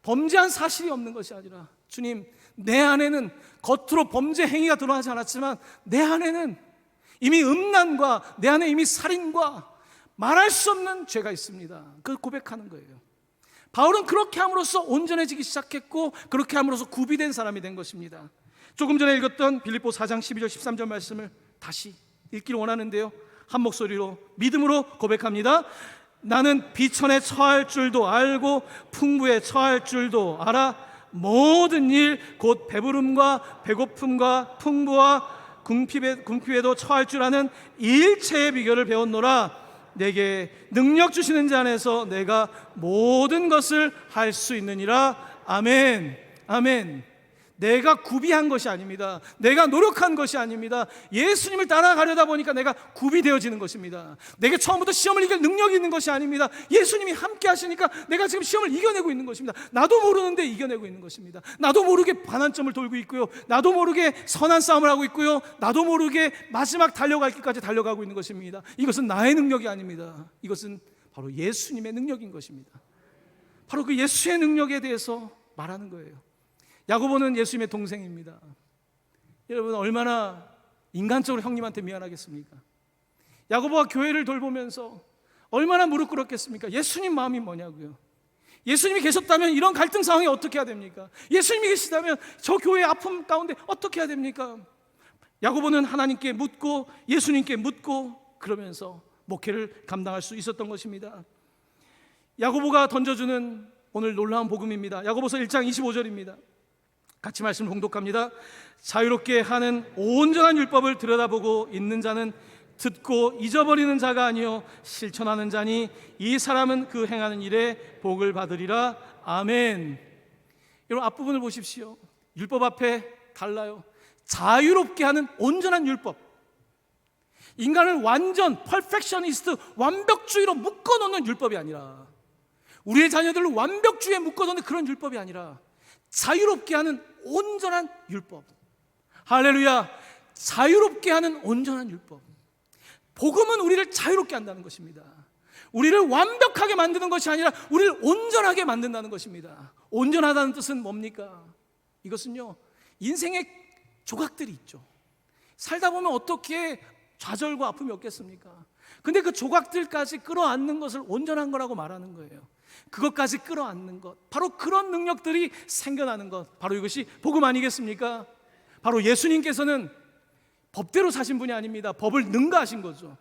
범죄한 사실이 없는 것이 아니라 주님, 내 안에는 겉으로 범죄 행위가 드러나지 않았지만 내 안에는 이미 음란과 내 안에 이미 살인과 말할 수 없는 죄가 있습니다. 그걸 고백하는 거예요. 바울은 그렇게 함으로써 온전해지기 시작했고 그렇게 함으로써 구비된 사람이 된 것입니다. 조금 전에 읽었던 빌립보 4장 12절 13절 말씀을 다시 읽기를 원하는데요, 한 목소리로 믿음으로 고백합니다. 나는 비천에 처할 줄도 알고 풍부에 처할 줄도 알아. 모든 일 곧 배부름과 배고픔과 풍부와 궁핍에도 처할 줄 아는 일체의 비결을 배웠노라. 내게 능력 주시는 자 안에서 내가 모든 것을 할 수 있느니라. 아멘. 아멘. 내가 구비한 것이 아닙니다. 내가 노력한 것이 아닙니다. 예수님을 따라가려다 보니까 내가 구비되어지는 것입니다. 내게 처음부터 시험을 이길 능력이 있는 것이 아닙니다. 예수님이 함께 하시니까 내가 지금 시험을 이겨내고 있는 것입니다. 나도 모르는데 이겨내고 있는 것입니다. 나도 모르게 반환점을 돌고 있고요, 나도 모르게 선한 싸움을 하고 있고요, 나도 모르게 마지막 달려갈 길까지 달려가고 있는 것입니다. 이것은 나의 능력이 아닙니다. 이것은 바로 예수님의 능력인 것입니다. 바로 그 예수의 능력에 대해서 말하는 거예요. 야고보는 예수님의 동생입니다. 여러분, 얼마나 인간적으로 형님한테 미안하겠습니까? 야고보가 교회를 돌보면서 얼마나 무릎 꿇었겠습니까? 예수님 마음이 뭐냐고요. 예수님이 계셨다면 이런 갈등 상황이 어떻게 해야 됩니까? 예수님이 계시다면 저 교회의 아픔 가운데 어떻게 해야 됩니까? 야고보는 하나님께 묻고 예수님께 묻고 그러면서 목회를 감당할 수 있었던 것입니다. 야고보가 던져주는 오늘 놀라운 복음입니다. 야고보서 1장 25절입니다. 같이 말씀 봉독합니다. 자유롭게 하는 온전한 율법을 들여다보고 있는 자는 듣고 잊어버리는 자가 아니요 실천하는 자니 이 사람은 그 행하는 일에 복을 받으리라. 아멘. 여러분, 앞부분을 보십시오. 율법 앞에 달라요. 자유롭게 하는 온전한 율법. 인간을 완전 퍼펙셔니스트, 완벽주의로 묶어놓는 율법이 아니라, 우리의 자녀들을 완벽주의에 묶어놓는 그런 율법이 아니라 자유롭게 하는 온전한 율법. 할렐루야. 자유롭게 하는 온전한 율법. 복음은 우리를 자유롭게 한다는 것입니다. 우리를 완벽하게 만드는 것이 아니라 우리를 온전하게 만든다는 것입니다. 온전하다는 뜻은 뭡니까? 이것은요, 인생의 조각들이 있죠. 살다 보면 어떻게 좌절과 아픔이 없겠습니까? 근데 그 조각들까지 끌어안는 것을 온전한 거라고 말하는 거예요. 그것까지 끌어안는 것, 바로 그런 능력들이 생겨나는 것, 바로 이것이 복음 아니겠습니까? 바로 예수님께서는 법대로 사신 분이 아닙니다. 법을 능가하신 거죠.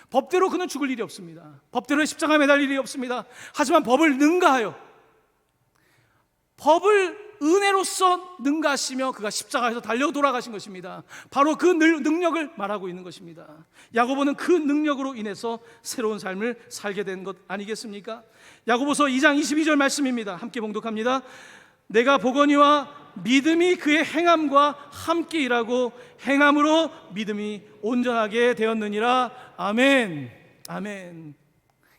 법대로 그는 죽을 일이 없습니다. 법대로 십자가에 매달 일이 없습니다. 하지만 법을 능가하여, 법을 은혜로서 능가하시며 그가 십자가에서 달려 돌아가신 것입니다. 바로 그 능력을 말하고 있는 것입니다. 야고보는 그 능력으로 인해서 새로운 삶을 살게 된 것 아니겠습니까? 야고보서 2장 22절 말씀입니다. 함께 봉독합니다. 내가 보거니와 믿음이 그의 행함과 함께 일하고 행함으로 믿음이 온전하게 되었느니라. 아멘. 아멘.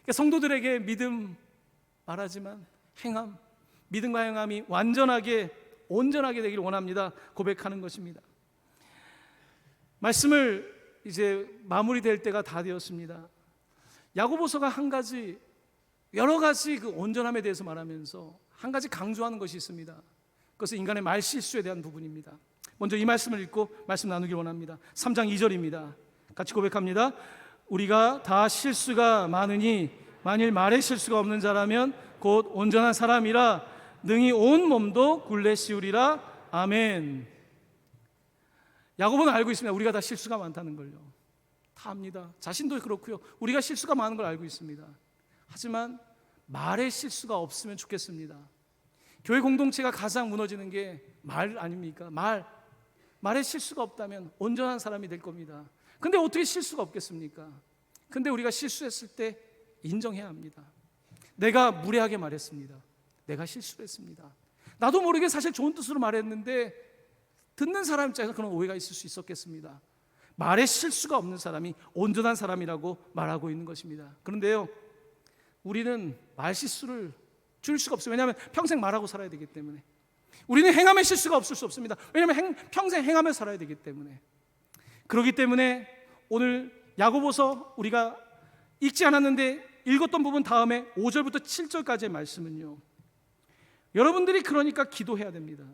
그러니까 성도들에게 믿음 말하지만 행함, 믿음과 행함이 완전하게 온전하게 되기를 원합니다. 고백하는 것입니다. 말씀을 이제 마무리될 때가 다 되었습니다. 야고보서가 한 가지, 여러 가지 그 온전함에 대해서 말하면서 한 가지 강조하는 것이 있습니다. 그것은 인간의 말 실수에 대한 부분입니다. 먼저 이 말씀을 읽고 말씀 나누길 원합니다. 3장 2절입니다. 같이 고백합니다. 우리가 다 실수가 많으니 만일 말에 실수가 없는 자라면 곧 온전한 사람이라 능히 온 몸도 굴레 씌우리라. 아멘. 야고보는 알고 있습니다. 우리가 다 실수가 많다는 걸요. 다 압니다. 자신도 그렇고요. 우리가 실수가 많은 걸 알고 있습니다. 하지만 말에 실수가 없으면 좋겠습니다. 교회 공동체가 가장 무너지는 게 말 아닙니까? 말에 실수가 없다면 온전한 사람이 될 겁니다. 근데 어떻게 실수가 없겠습니까? 근데 우리가 실수했을 때 인정해야 합니다. 내가 무례하게 말했습니다. 내가 실수했습니다. 나도 모르게 사실 좋은 뜻으로 말했는데 듣는 사람 입장에서 그런 오해가 있을 수 있었겠습니다. 말에 실수가 없는 사람이 온전한 사람이라고 말하고 있는 것입니다. 그런데요, 우리는 말 실수를 줄 수가 없어요. 왜냐하면 평생 말하고 살아야 되기 때문에. 우리는 행함의 실수가 없을 수 없습니다. 왜냐하면 평생 행하며 살아야 되기 때문에. 그렇기 때문에 오늘 야고보서 우리가 읽지 않았는데 읽었던 부분 다음에 5절부터 7절까지의 말씀은요, 여러분들이 그러니까 기도해야 됩니다.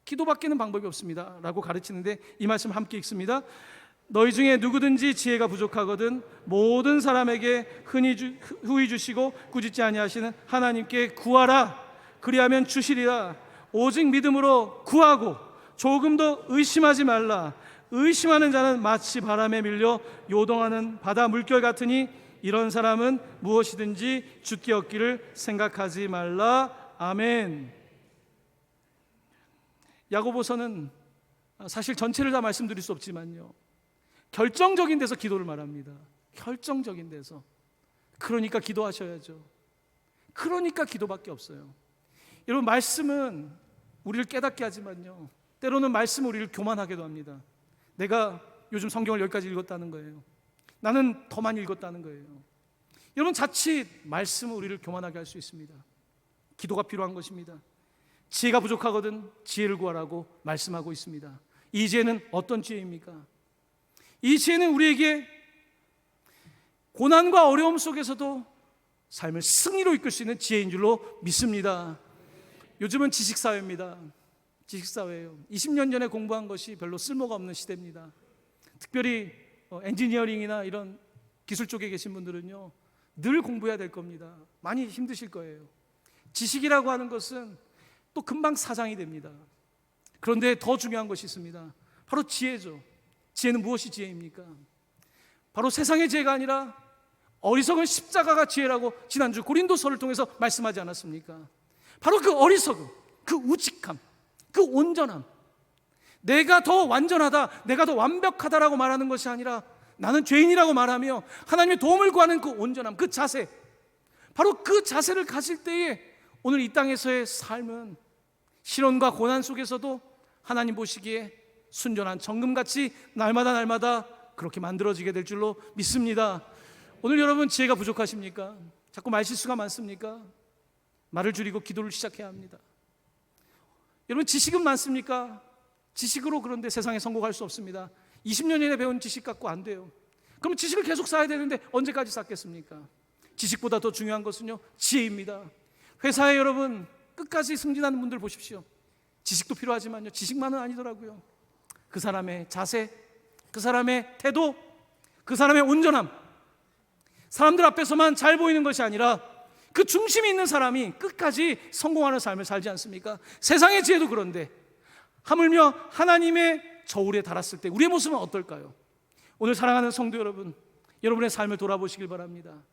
기도밖에는 방법이 없습니다 라고 가르치는데, 이 말씀 함께 읽습니다. 너희 중에 누구든지 지혜가 부족하거든 모든 사람에게 후히 주시고 꾸짖지 아니하시는 하나님께 구하라. 그리하면 주시리라. 오직 믿음으로 구하고 조금도 의심하지 말라. 의심하는 자는 마치 바람에 밀려 요동하는 바다 물결 같으니 이런 사람은 무엇이든지 죽게 얻기를 생각하지 말라. 아멘. 야고보서는 사실 전체를 다 말씀드릴 수 없지만요, 결정적인 데서 기도를 말합니다. 결정적인 데서. 그러니까 기도하셔야죠. 그러니까 기도밖에 없어요. 여러분, 말씀은 우리를 깨닫게 하지만요, 때로는 말씀은 우리를 교만하게도 합니다. 내가 요즘 성경을 여기까지 읽었다는 거예요. 나는 더 많이 읽었다는 거예요. 여러분, 자칫 말씀은 우리를 교만하게 할 수 있습니다. 기도가 필요한 것입니다. 지혜가 부족하거든 지혜를 구하라고 말씀하고 있습니다. 이 지혜는 어떤 지혜입니까? 이 지혜는 우리에게 고난과 어려움 속에서도 삶을 승리로 이끌 수 있는 지혜인 줄로 믿습니다. 요즘은 지식사회입니다. 지식사회예요. 20년 전에 공부한 것이 별로 쓸모가 없는 시대입니다. 특별히 엔지니어링이나 이런 기술 쪽에 계신 분들은요, 늘 공부해야 될 겁니다. 많이 힘드실 거예요. 지식이라고 하는 것은 또 금방 사장이 됩니다. 그런데 더 중요한 것이 있습니다. 바로 지혜죠. 지혜는 무엇이 지혜입니까? 바로 세상의 지혜가 아니라 어리석은 십자가가 지혜라고 지난주 고린도서를 통해서 말씀하지 않았습니까? 바로 그 어리석음, 그 우직함, 그 온전함, 내가 더 완전하다, 내가 더 완벽하다라고 말하는 것이 아니라 나는 죄인이라고 말하며 하나님의 도움을 구하는 그 온전함, 그 자세, 바로 그 자세를 가질 때에 오늘 이 땅에서의 삶은 시련과 고난 속에서도 하나님 보시기에 순전한 정금같이 날마다 그렇게 만들어지게 될 줄로 믿습니다. 오늘 여러분, 지혜가 부족하십니까? 자꾸 말실수가 많습니까? 말을 줄이고 기도를 시작해야 합니다. 여러분, 지식은 많습니까? 지식으로 그런데 세상에 성공할 수 없습니다. 20년 전에 배운 지식 갖고 안 돼요. 그럼 지식을 계속 쌓아야 되는데 언제까지 쌓겠습니까? 지식보다 더 중요한 것은요, 지혜입니다. 회사에 여러분 끝까지 승진하는 분들 보십시오. 지식도 필요하지만요, 지식만은 아니더라고요. 그 사람의 자세, 그 사람의 태도, 그 사람의 온전함, 사람들 앞에서만 잘 보이는 것이 아니라 그 중심이 있는 사람이 끝까지 성공하는 삶을 살지 않습니까? 세상의 지혜도 그런데 하물며 하나님의 저울에 달았을 때 우리의 모습은 어떨까요? 오늘 사랑하는 성도 여러분, 여러분의 삶을 돌아보시길 바랍니다.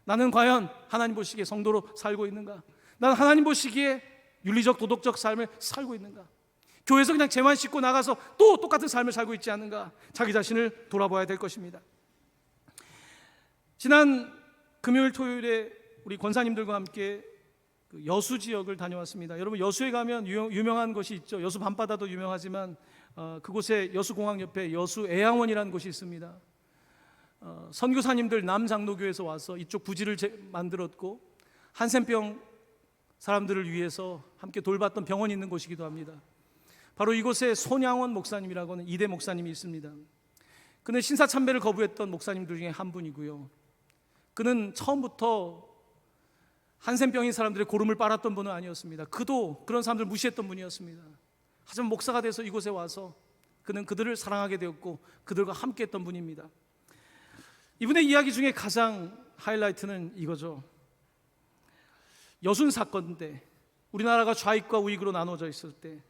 나는 과연 하나님 보시기에 성도로 살고 있는가? 나는 하나님 보시기에 윤리적 도덕적 삶을 살고 있는가? 교회에서 그냥 죄만 씻고 나가서 또 똑같은 삶을 살고 있지 않는가? 자기 자신을 돌아봐야 될 것입니다. 지난 금요일 토요일에 우리 권사님들과 함께 그 여수 지역을 다녀왔습니다. 여러분, 여수에 가면 유명한 곳이 있죠. 여수 밤바다도 유명하지만 그곳에 여수공항 옆에 여수애양원이라는 곳이 있습니다. 선교사님들 남장로교에서 와서 이쪽 부지를 만들었고 한센병 사람들을 위해서 함께 돌봤던 병원이 있는 곳이기도 합니다. 바로 이곳에 손양원 목사님이라고 하는 이대 목사님이 있습니다. 그는 신사참배를 거부했던 목사님들 중에 한 분이고요. 그는 처음부터 한센병인 사람들의 고름을 빨았던 분은 아니었습니다. 그도 그런 사람들을 무시했던 분이었습니다. 하지만 목사가 돼서 이곳에 와서 그는 그들을 사랑하게 되었고 그들과 함께 했던 분입니다. 이분의 이야기 중에 가장 하이라이트는 이거죠. 여순 사건 때 우리나라가 좌익과 우익으로 나눠져 있을 때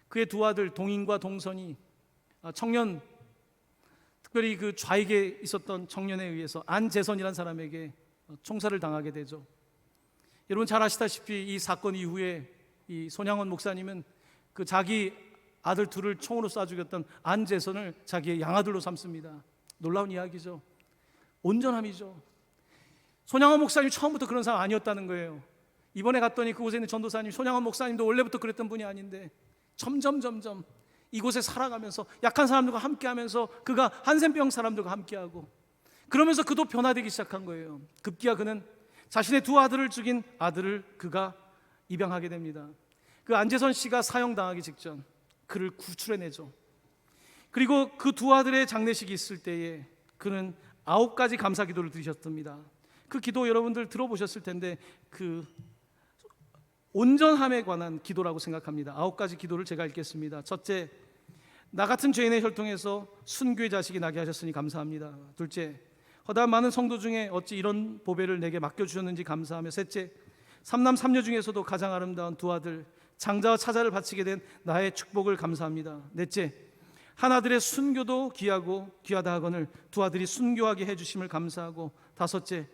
그의 두 아들 동인과 동선이 청년, 특별히 그 좌익에 있었던 청년에 의해서 안재선이라는 사람에게 총살을 당하게 되죠. 여러분 잘 아시다시피 이 사건 이후에 이 손양원 목사님은 그 자기 아들 둘을 총으로 쏴 죽였던 안재선을 자기의 양아들로 삼습니다. 놀라운 이야기죠. 온전함이죠. 손양원 목사님 처음부터 그런 사람 아니었다는 거예요. 이번에 갔더니 그곳에 있는 전도사님, 손양원 목사님도 원래부터 그랬던 분이 아닌데 점점 이곳에 살아가면서 약한 사람들과 함께하면서 그가 한센병 사람들과 함께하고 그러면서 그도 변화되기 시작한 거예요. 급기야 그는 자신의 두 아들을 죽인 아들을 그가 입양하게 됩니다. 그 안재선 씨가 사형당하기 직전 그를 구출해내죠. 그리고 그 두 아들의 장례식이 있을 때에 그는 9가지 감사 기도를 드리셨습니다. 그 기도 여러분들 들어보셨을 텐데 그 온전함에 관한 기도라고 생각합니다. 9가지 기도를 제가 읽겠습니다. 첫째, 나 같은 죄인의 혈통에서 순교의 자식이 나게 하셨으니 감사합니다. 둘째, 허다한 많은 성도 중에 어찌 이런 보배를 내게 맡겨주셨는지 감사하며. 셋째, 삼남 삼녀 중에서도 가장 아름다운 두 아들 장자와 차자를 바치게 된 나의 축복을 감사합니다. 넷째, 한 아들의 순교도 귀하고 귀하다 하거늘 두 아들이 순교하게 해주심을 감사하고. 다섯째,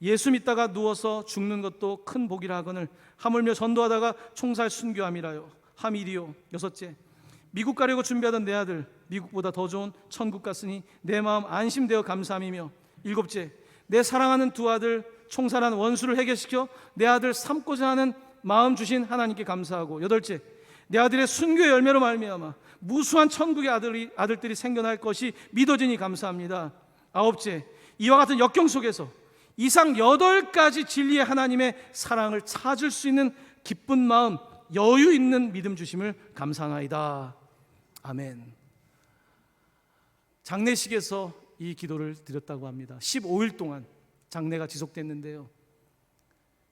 예수 믿다가 누워서 죽는 것도 큰 복이라 하거늘 하물며 전도하다가 총살 순교함이라요 함이리요. 여섯째, 미국 가려고 준비하던 내 아들 미국보다 더 좋은 천국 갔으니 내 마음 안심되어 감사함이며. 일곱째, 내 사랑하는 두 아들 총살한 원수를 해결시켜 내 아들 삼고자 하는 마음 주신 하나님께 감사하고. 여덟째, 내 아들의 순교의 열매로 말미암아 무수한 천국의 아들들이 생겨날 것이 믿어지니 감사합니다. 아홉째, 이와 같은 역경 속에서 이상 8가지 진리의 하나님의 사랑을 찾을 수 있는 기쁜 마음, 여유 있는 믿음 주심을 감사하나이다. 아멘. 장례식에서 이 기도를 드렸다고 합니다. 15일 동안 장례가 지속됐는데요,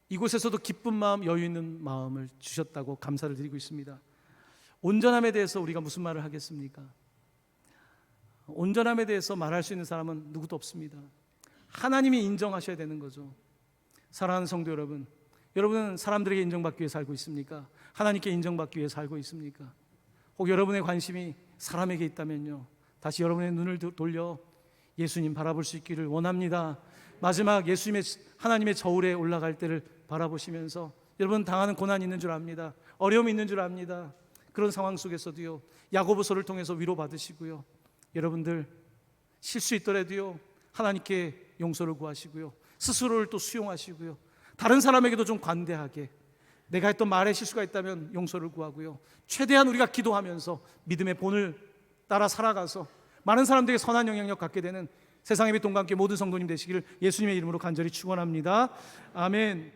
이곳에서도 기쁜 마음, 여유 있는 마음을 주셨다고 감사를 드리고 있습니다. 온전함에 대해서 우리가 무슨 말을 하겠습니까? 온전함에 대해서 말할 수 있는 사람은 누구도 없습니다. 하나님이 인정하셔야 되는 거죠. 사랑하는 성도 여러분, 여러분은 사람들에게 인정받기 위해 살고 있습니까? 하나님께 인정받기 위해 살고 있습니까? 혹 여러분의 관심이 사람에게 있다면요, 다시 여러분의 눈을 돌려 예수님 바라볼 수 있기를 원합니다. 마지막 예수님의 하나님의 저울에 올라갈 때를 바라보시면서 여러분 당하는 고난이 있는 줄 압니다. 어려움이 있는 줄 압니다. 그런 상황 속에서도요, 야고보서를 통해서 위로받으시고요, 여러분들 실수 있더라도요 하나님께 용서를 구하시고요, 스스로를 또 수용하시고요, 다른 사람에게도 좀 관대하게, 내가 했던 말에 실수가 있다면 용서를 구하고요, 최대한 우리가 기도하면서 믿음의 본을 따라 살아가서 많은 사람들에게 선한 영향력 갖게 되는 세상의 빛 동과 함께 모든 성도님 되시기를 예수님의 이름으로 간절히 축원합니다. 아멘.